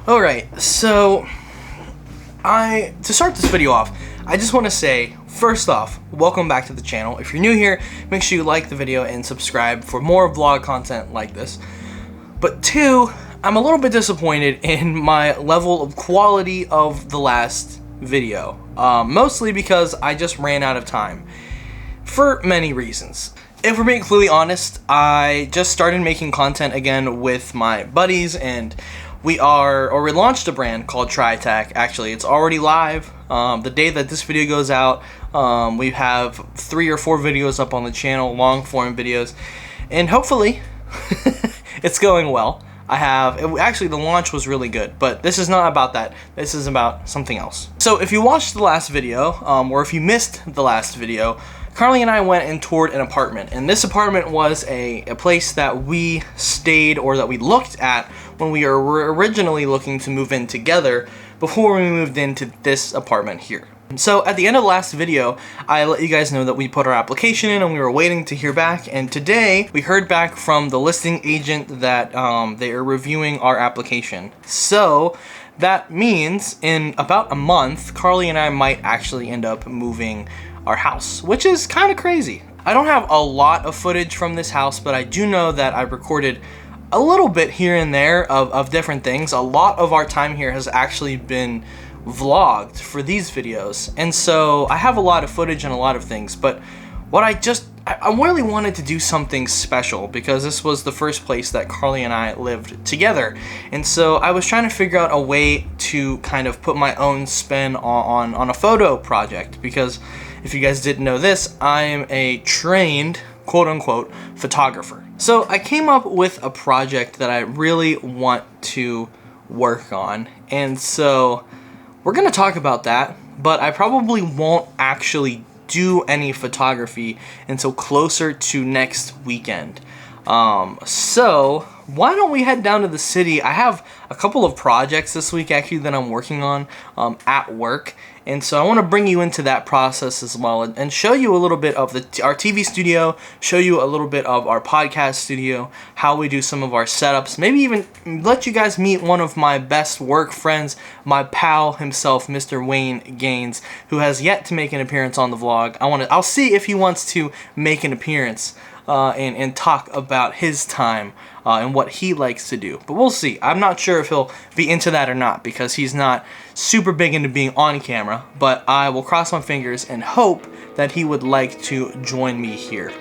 Alright, so to start this video off, I just want to say, first off, welcome back to the channel. If you're new here, make sure you like the video and subscribe for more vlog content like this. But two, I'm a little bit disappointed in my level of quality of the last video. Mostly because I just ran out of time. For many reasons. If we're being completely honest, I just started making content again with my buddies, and we launched a brand called TriTac. Actually, it's already live. The day that this video goes out, we have 3 or 4 videos up on the channel, long form videos, and hopefully it's going well. Actually, the launch was really good, but this is not about that. This is about something else. So if you watched the last video, or if you missed the last video, Carlie and I went and toured an apartment, and this apartment was a place that we stayed, or that we looked at when we were originally looking to move in together before we moved into this apartment here. So at the end of the last video, I let you guys know that we put our application in and we were waiting to hear back, and today we heard back from the listing agent that they are reviewing our application. So that means in about a month, Carlie and I might actually end up moving our house, which is kind of crazy. I don't have a lot of footage from this house, but I do know that I recorded a little bit here and there of different things. A lot of our time here has actually been vlogged for these videos, and so I have a lot of footage and a lot of things, but what I really wanted to do something special because this was the first place that Carlie and I lived together, and so I was trying to figure out a way to kind of put my own spin on a photo project, because if you guys didn't know this, I'm a trained, quote-unquote, photographer. So I came up with a project that I really want to work on, and so we're gonna talk about that, but I probably won't actually do any photography until closer to next weekend. So why don't we head down to the city? I have a couple of projects this week actually that I'm working on at work, and so I want to bring you into that process as well, and show you a little bit of our TV studio, show you a little bit of our podcast studio, how we do some of our setups, maybe even let you guys meet one of my best work friends, my pal himself, Mr. Wayne Gaines, who has yet to make an appearance on the vlog. I'll see if he wants to make an appearance and talk about his time and what he likes to do. But we'll see. I'm not sure if he'll be into that or not, because he's not super big into being on camera, but I will cross my fingers and hope that he would like to join me here.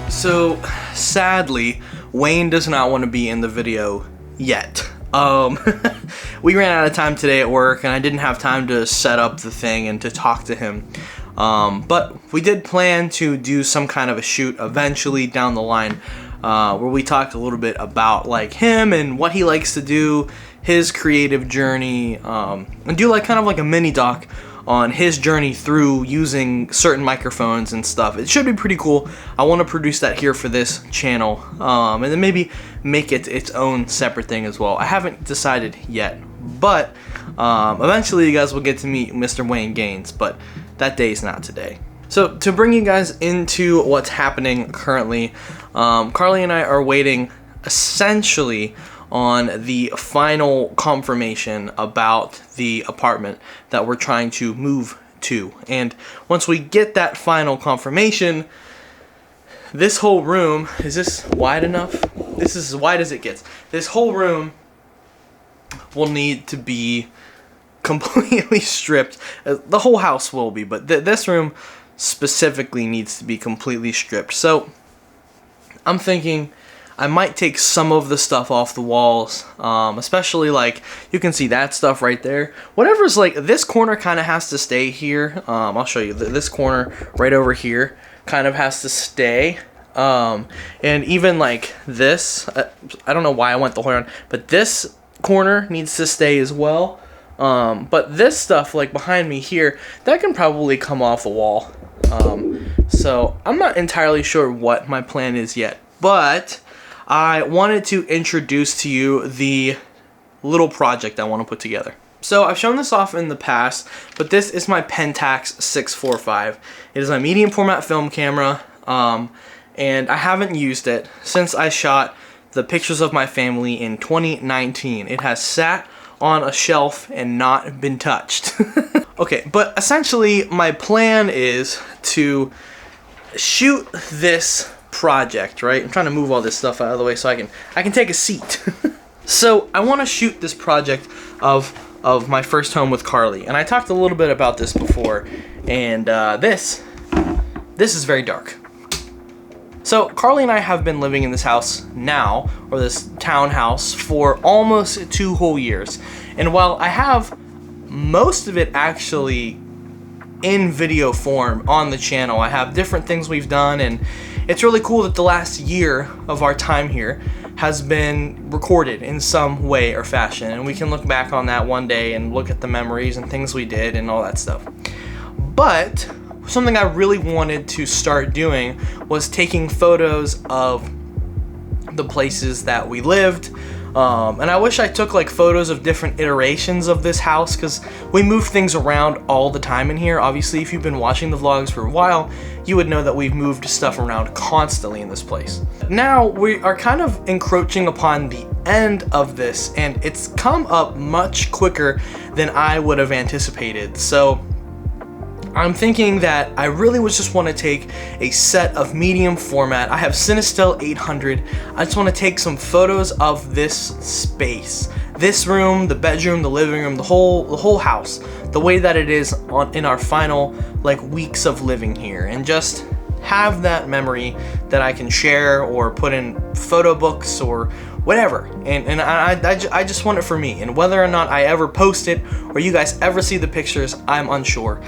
So, sadly, Wayne does not want to be in the video yet. We ran out of time today at work, and I didn't have time to set up the thing and to talk to him. But we did plan to do some kind of a shoot eventually down the line, where we talked a little bit about like him and what he likes to do, his creative journey, and do like kind of like a mini doc on his journey through using certain microphones and stuff. It should be pretty cool. I want to produce that here for this channel, and then maybe make it its own separate thing as well. I haven't decided yet, but eventually you guys will get to meet Mr. Wayne Gaines, but that day is not today. So to bring you guys into what's happening currently, Carlie and I are waiting essentially on the final confirmation about the apartment that we're trying to move to. And once we get that final confirmation, this whole room, is this wide enough? This is as wide as it gets. This whole room will need to be completely stripped. The whole house will be, but this room specifically needs to be completely stripped. So I'm thinking I might take some of the stuff off the walls, especially like you can see that stuff right there. Whatever's like this corner kind of has to stay here. I'll show you this corner right over here kind of has to stay. And even like this, I don't know why I went the whole way around, but this corner needs to stay as well. But this stuff like behind me here, that can probably come off the wall. So I'm not entirely sure what my plan is yet, but I wanted to introduce to you the little project I want to put together. So I've shown this off in the past, but this is my Pentax 645. It is my medium format film camera, and I haven't used it since I shot the pictures of my family in 2019. It has sat on a shelf and not been touched. Okay, but essentially my plan is to shoot this project, right? I'm trying to move all this stuff out of the way so I can take a seat. So I want to shoot this project of my first home with Carlie, and I talked a little bit about this before, and this is very dark. So Carlie and I have been living in this house now, or this townhouse, for almost 2 whole years, and while I have most of it actually in video form on the channel, I have different things we've done, and it's really cool that the last year of our time here has been recorded in some way or fashion, and we can look back on that one day and look at the memories and things we did and all that stuff. But something I really wanted to start doing was taking photos of the places that we lived. And I wish I took like photos of different iterations of this house, because we move things around all the time in here. Obviously, if you've been watching the vlogs for a while, you would know that we've moved stuff around constantly in this place. Now we are kind of encroaching upon the end of this, and it's come up much quicker than I would have anticipated. So I'm thinking that I really would just want to take a set of medium format. I have Cinestill 800. I just want to take some photos of this space, this room, the bedroom, the living room, the whole house, the way that it is in our final like weeks of living here, and just have that memory that I can share or put in photo books or whatever. And I just want it for me, and whether or not I ever post it or you guys ever see the pictures, I'm unsure.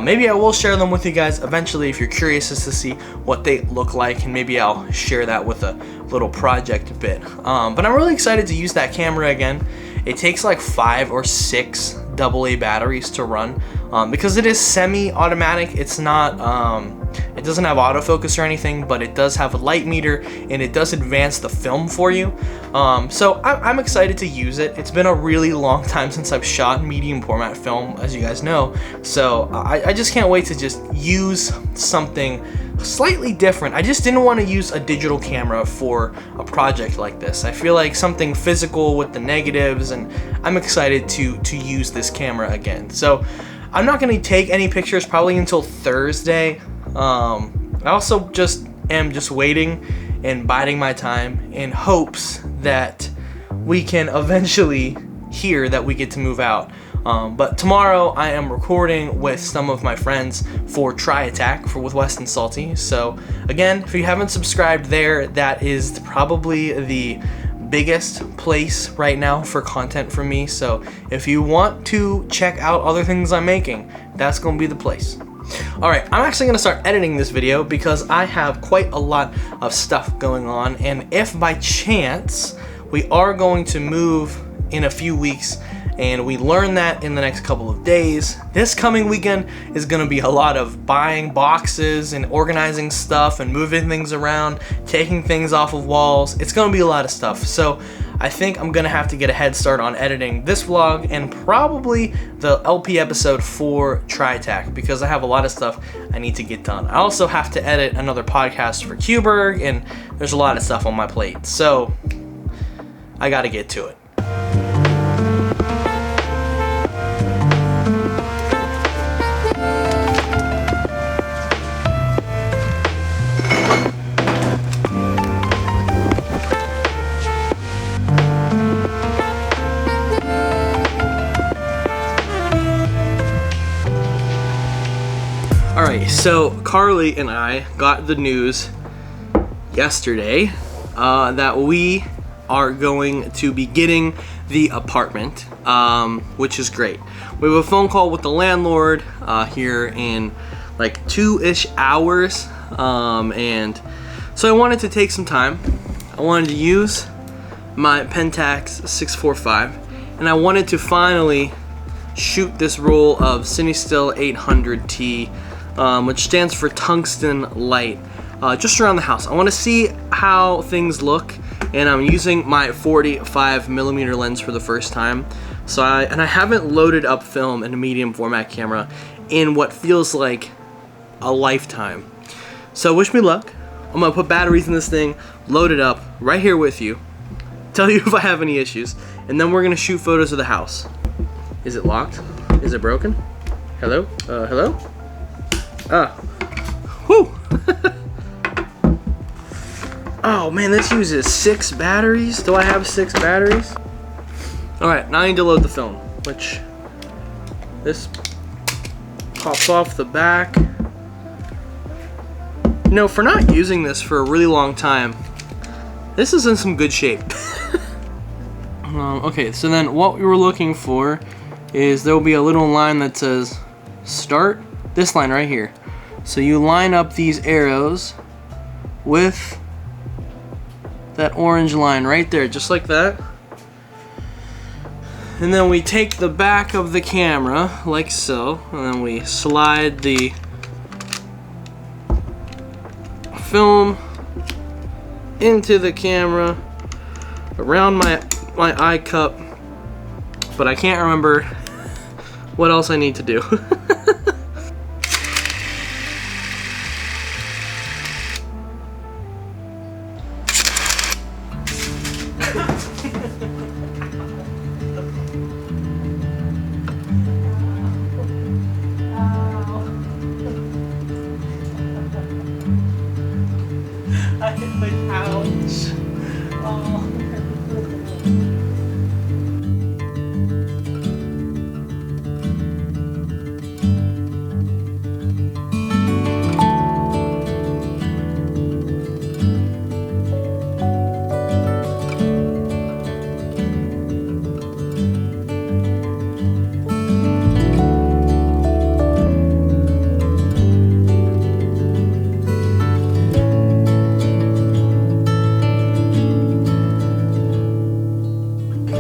Maybe I will share them with you guys eventually if you're curious as to see what they look like, and maybe I'll share that with a little project bit. But I'm really excited to use that camera again. It takes like 5 or 6 AA batteries to run, because it is semi-automatic. It's not it doesn't have autofocus or anything, but it does have a light meter, and it does advance the film for you. So I'm excited to use it. It's been a really long time since I've shot medium format film, as you guys know, so I just can't wait to just use something slightly different. I just didn't want to use a digital camera for a project like this. I feel like something physical with the negatives, and I'm excited to use this camera again. So I'm not going to take any pictures probably until Thursday. I also just am waiting and biding my time in hopes that we can eventually hear that we get to move out. But tomorrow I am recording with some of my friends for Try Attack with West and Salty. So again, if you haven't subscribed there, that is probably the biggest place right now for content from me. So if you want to check out other things I'm making, that's gonna be the place. Alright, I'm actually going to start editing this video because I have quite a lot of stuff going on, and if by chance we are going to move in a few weeks and we learn that in the next couple of days. This coming weekend is gonna be a lot of buying boxes and organizing stuff and moving things around, taking things off of walls. It's gonna be a lot of stuff. So I think I'm gonna have to get a head start on editing this vlog and probably the LP episode for TriTac, because I have a lot of stuff I need to get done. I also have to edit another podcast for Pittsburgh, and there's a lot of stuff on my plate. So I gotta get to it. Alright, so Carlie and I got the news yesterday that we are going to be getting the apartment, which is great. We have a phone call with the landlord here in like 2-ish hours, and so I wanted to take some time. I wanted to use my Pentax 645, and I wanted to finally shoot this roll of CineStill 800T, which stands for tungsten light, just around the house. I want to see how things look, and I'm using my 45mm lens for the first time. So I haven't loaded up film in a medium format camera in what feels like a lifetime. So wish me luck. I'm gonna put batteries in this thing, load it up right here with you, tell you if I have any issues, and then we're gonna shoot photos of the house. Is it locked? Is it broken? Hello? Hello? Whew. Oh man, this uses 6 batteries. Do I have 6 batteries? Alright, now I need to load the film, which this pops off the back. You know, for not using this for a really long time, this is in some good shape. Okay, so then what we were looking for is there will be a little line that says start, this line right here. So you line up these arrows with that orange line right there, just like that. And then we take the back of the camera, like so, and then we slide the film into the camera around my eye cup, but I can't remember what else I need to do. I hit the couch. Oh.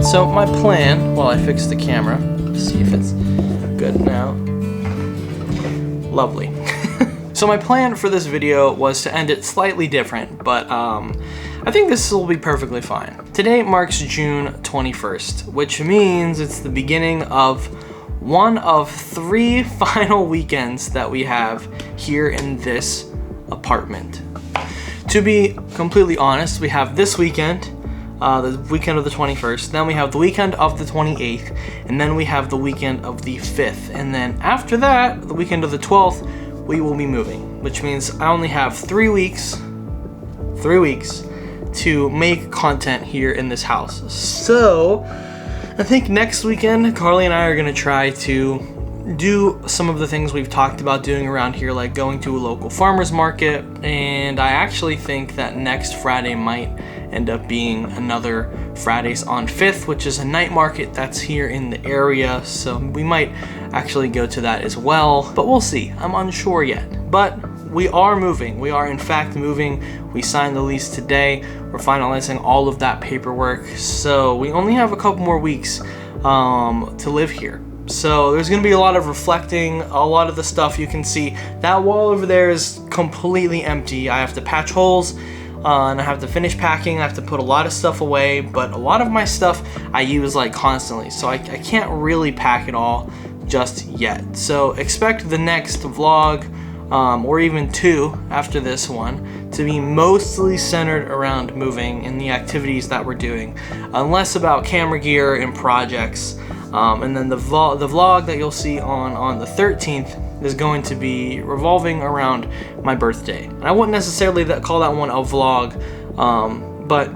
So my plan, while I fix the camera, see if it's good now. Lovely. So my plan for this video was to end it slightly different, but I think this will be perfectly fine. Today marks June 21st, which means it's the beginning of one of 3 final weekends that we have here in this apartment. To be completely honest, we have this weekend, the weekend of the 21st, then we have the weekend of the 28th, and then we have the weekend of the 5th, and then after that, the weekend of the 12th, we will be moving, which means I only have 3 weeks to make content here in this house. So I think next weekend, Carlie and I are gonna try to do some of the things we've talked about doing around here, like going to a local farmer's market, and I actually think that next Friday might end up being another Fridays on 5th, which is a night market that's here in the area, so we might actually go to that as well, but we'll see. I'm unsure yet, but we are moving. We are in fact moving. We signed the lease today. We're finalizing all of that paperwork, so we only have a couple more weeks to live here. So there's gonna be a lot of reflecting. A lot of the stuff you can see, that wall over there is completely empty. I have to patch holes, and I have to finish packing. I have to put a lot of stuff away, but a lot of my stuff I use like constantly, so I can't really pack it all just yet. So expect the next vlog, or even 2 after this one, to be mostly centered around moving and the activities that we're doing, less about camera gear and projects. And then the vlog that you'll see on the 13th is going to be revolving around my birthday. And I wouldn't necessarily call that one a vlog, but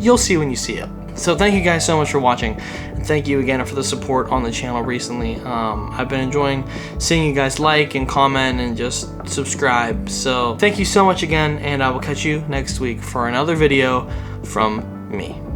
you'll see when you see it. So thank you guys so much for watching, and thank you again for the support on the channel recently. I've been enjoying seeing you guys like and comment and just subscribe. So thank you so much again, and I will catch you next week for another video from me.